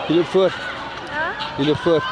Die loopt voor. Ja? Die loopt voor.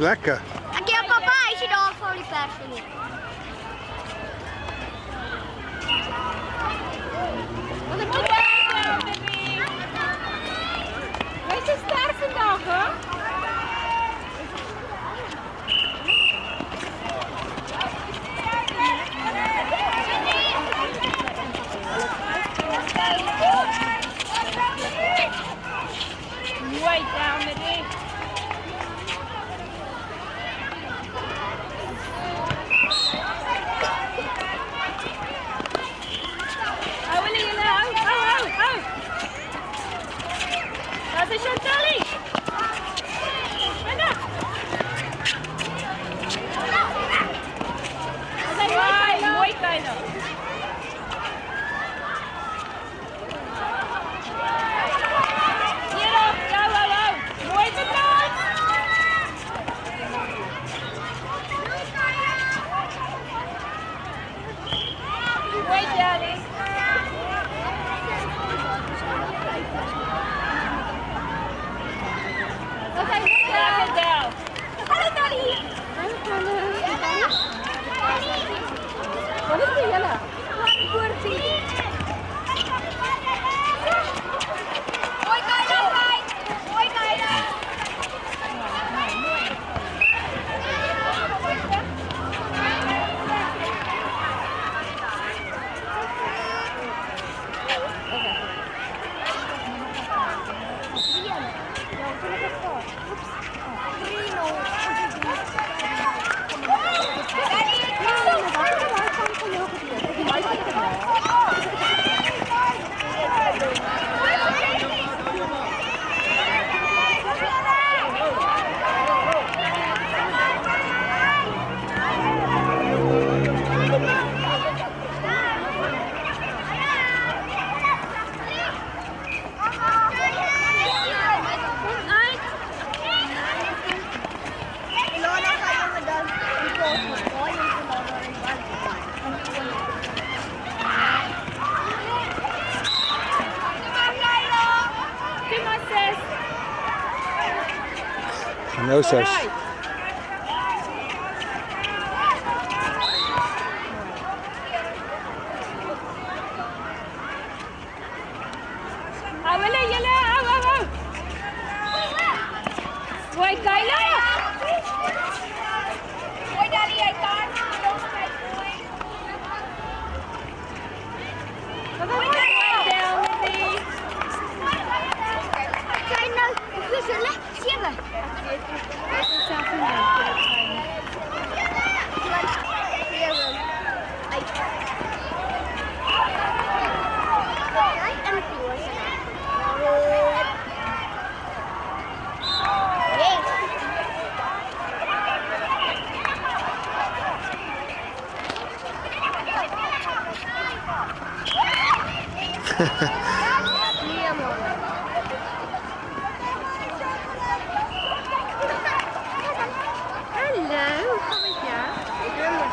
Lekker. Aqui é o papai, te dá uma folha perto ali. Wees zo sterk vandaag, hè? Way down the knee. Dat is Chantal! Bijna! Mooi bijna! Hierop! Go! Mooi gedaan! Mooi Charlie! Wat is die jelle? Mooi Kayla, mooi Kayla. No zus. Mooi Kayla! Mooi Daddy, jij kan. Zijn nou gezellen? Sieben. En Nee, man. Hallo, hoe gaat het met jou? Ik wil nog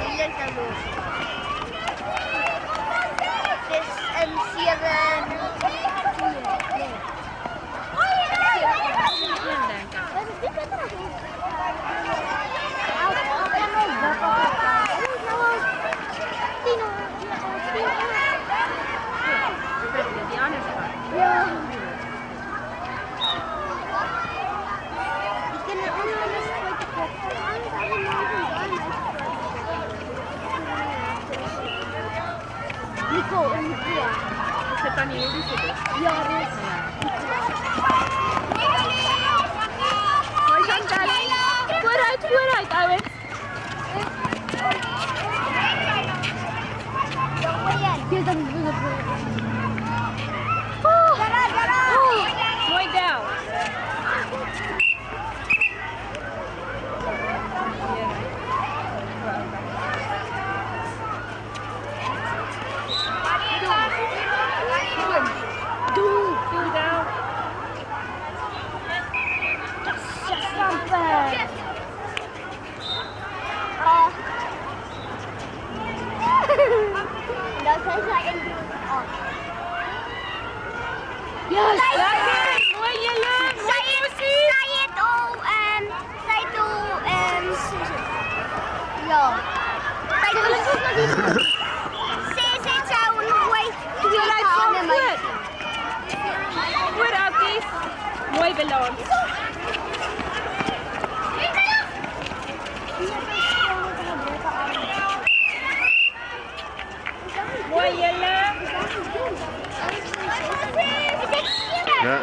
Hier kan doen. Het is een 7. Die anders gaat. Ja. Ik ken de andere Nico en Nicola. Ze kan niet jullie zitten. Ja, dus. Mooi Chantal. Vooruit, vooruit, ouwe. Hier dan Mooi down. Doe down. Dat zijn zij in Yes, lekker. Mooi Jelle. Mooi muziek. Zij het al en zij doe en ja. Zij doe ze zou een mooi Vooruit, kom goed. Goed, Alkies. Mooi balans. Mooi Jelle. Ja.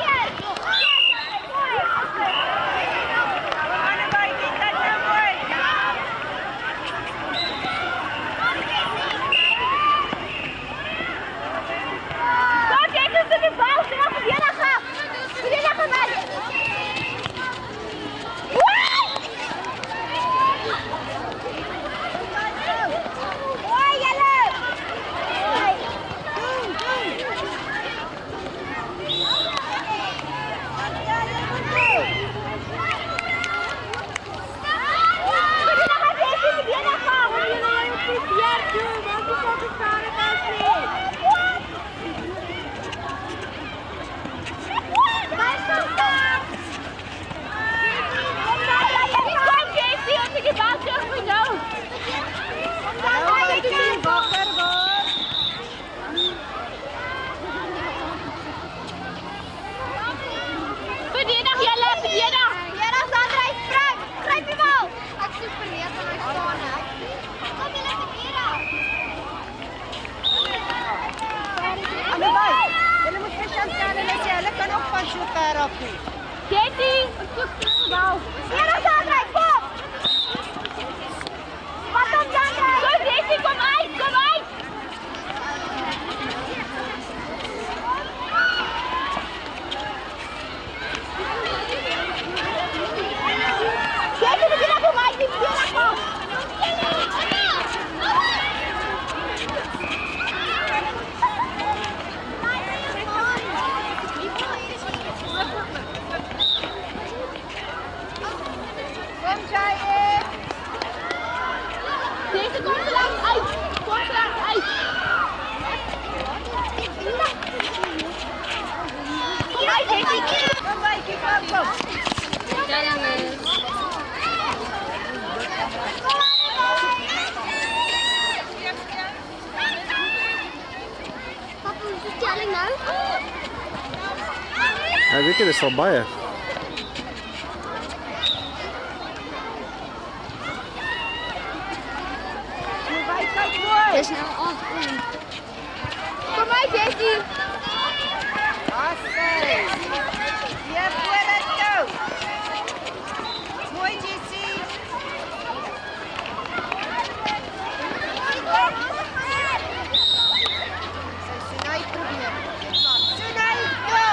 Verdedig Jelle, verdedig! Jelle, Sandra is vrij. Grijp hem al. Ik zoek verleerd aan mijn staan. Kom je lekker hier aan. Allebei. Jullie moeten even stellen en Jelle kan ook van elkaar af. Katie, een stuk terug. Jelle, Sandra, kom. Wat dan, Sandra? Go Katie, kom uit, kom uit! Katie, begin even mij. Die begin even. Kom Jaya. Deze komt er langs uit! Komt er langs uit! Kom uit, Katie. Kom bij, kom. Papa, hoe is de stelling nou? Ja, weet je, dat is al baie. Kijk mooi. Is nou af. Kom uit, Katie. Awesome. Hier vooruit toe. Mooi Jessie. Sunay probeer. Sunay, go.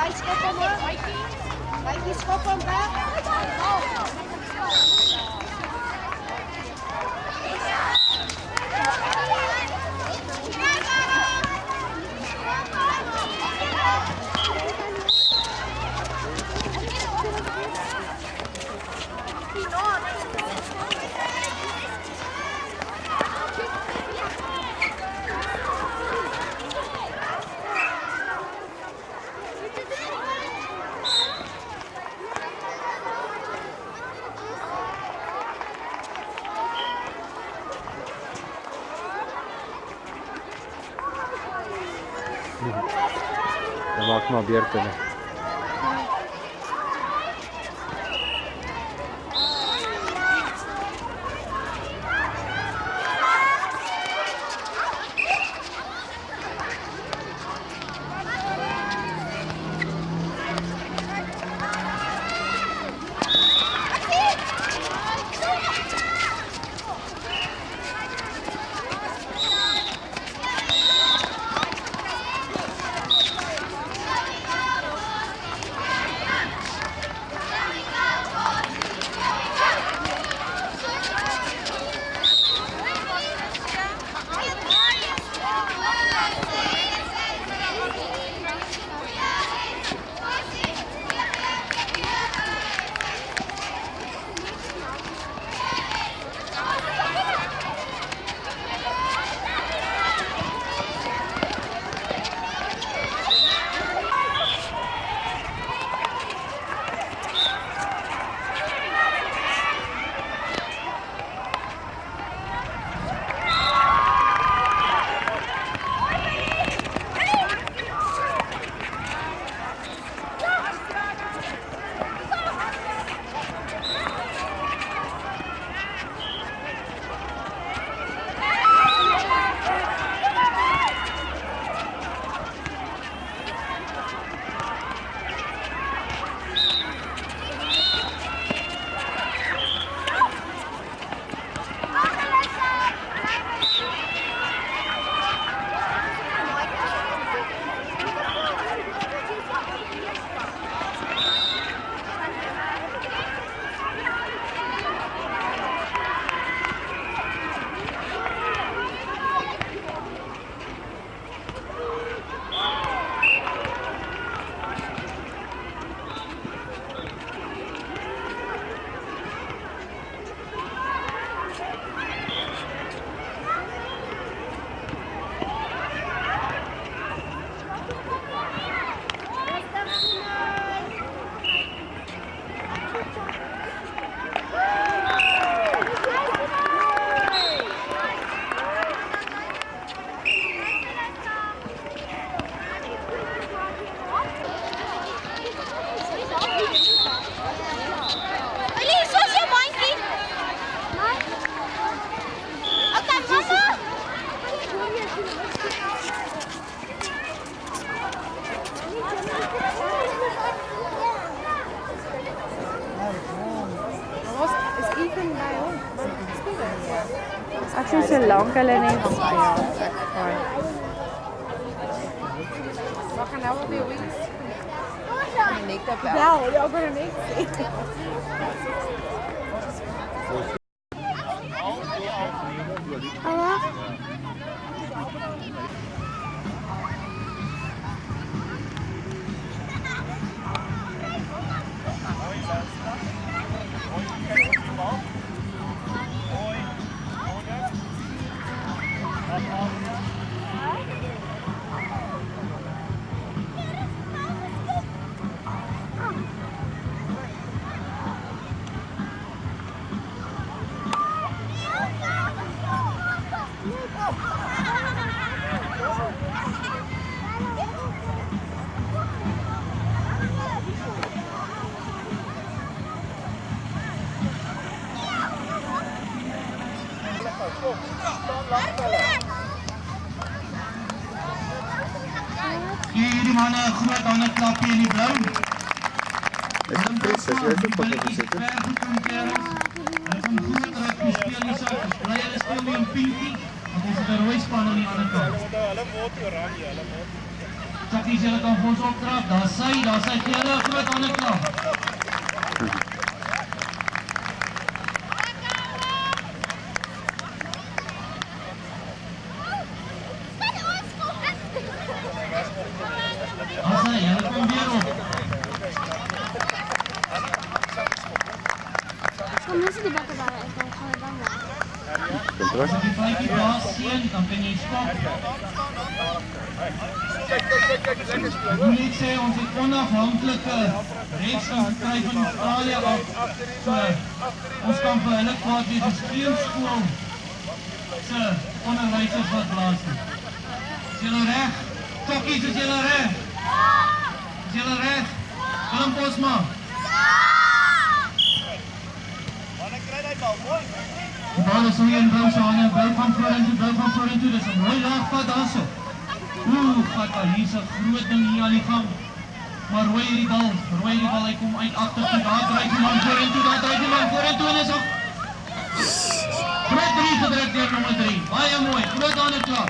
Baie skop hom. Baie skop hom weg. Dan maak maar beurte. Ek sien so lank hulle net speel. Wat gaan nou op die wings? Nek dat wel. Ja, die ook weer niks. Jullie mannen een groot handen klapje in die blauw. Ek het Chris, as jy ook op gesit het. Ver goed kom kerels. Hulle gaan goed rugby speel die sak. Bly hulle speel nie in pinkie. Want ons het 'n rooi span aan die ander kant. Hulle word oranje, hulle word Chokkies, julle kan vir ons optrap. Daar sy gee hulle 'n groot hande klap. Daar sy, julle kom weer op. Mensen die bakken daar en dan gaan we dan weg. As jy die vyfie plaas sien, dan kan jy stop. Ek moet net sê, ons het onafhanklike regsing gekry van Australië af. So, ons kan vir hulle kwaad wees, dis geen skool se onderwysers wat blaas nie. Is julle reg? Tokkies, is julle reg? Is julle reg? Willem Bosma. Die bal is hier in Bou se hande, Bou van vorentoe, dis 'n mooi laagvat daarso. Gat daar, hier's 'n groot ding hier aan die gang. Maar rooi hierdie bal, hy kom uit agter toe, daar draai die man vorentoe, en is ook groot 3 gedruk deur nommer 3, baie mooi, groot hande klap.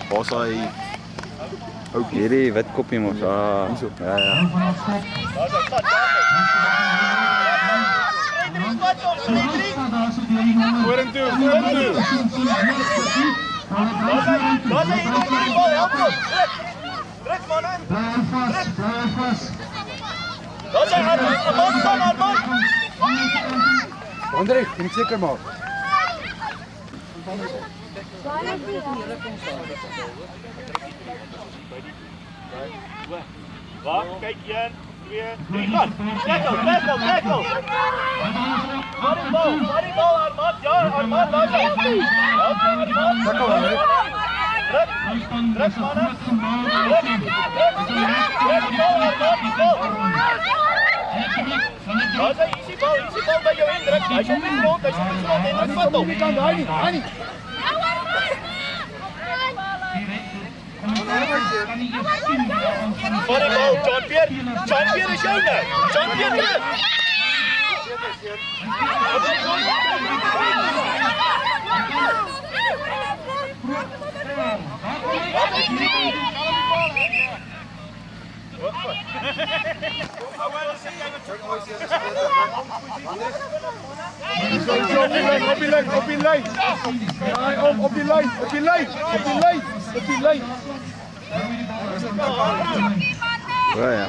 Waar is hy? Ook hierdie wit koppie mos. Ja. Vorentoe. Druk man in. Blijf vast. Daar sy Arman. André, kan ek seker maak? Wag, kyk 1, 2, 3 gaan. Tackle. Vat die bal Arman. Ja, Arman, daar is hy. Druk man in. Daar is hy, easy bal by jou indruk. Hy is op die grond en vat hom. Kan nie. Vat die bal, John Pierre is jou nou. John Pierre. Op die lijn. Ja.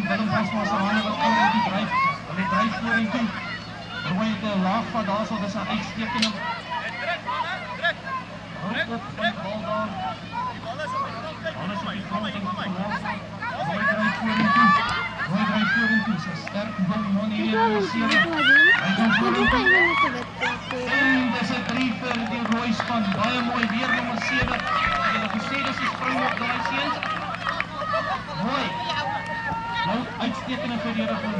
Willem Bosma se hande wat vorentoe dryf. Hulle dryf vorentoe. Rooi het 'n laag vat daarso, dis 'n uitstekende. Druk. Bal daar. Alles op die grond. Rooi dryf vorentoe. Sy sterk jong man hier in die serie. Hy gaan vorentoe. En dis 'n 3 vir die rooi span. Baie mooi weer nommer 7. Jy het gesê dis die springbok daai seuns. Mooi. Nou, uitstekende verdediging.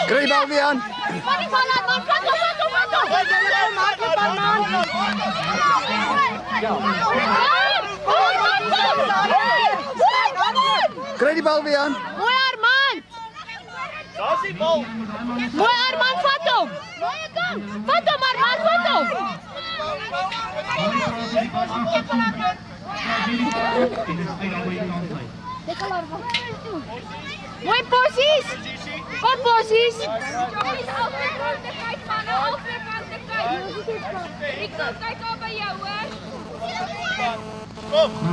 Kry die bal weer aan. Kry die bal weer aan. Mooi Arman! Daar is die bal. Mooi Arman, vat hom! Vat hom Arman, vat hom! Mooi posies! Wat posies? Kyk al by jou hoor.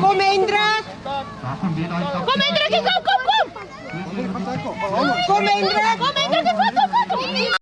Kom Hendrik! Kom Hendrik, kom! Kom Hendrik! Kom Hendrik, vat hom!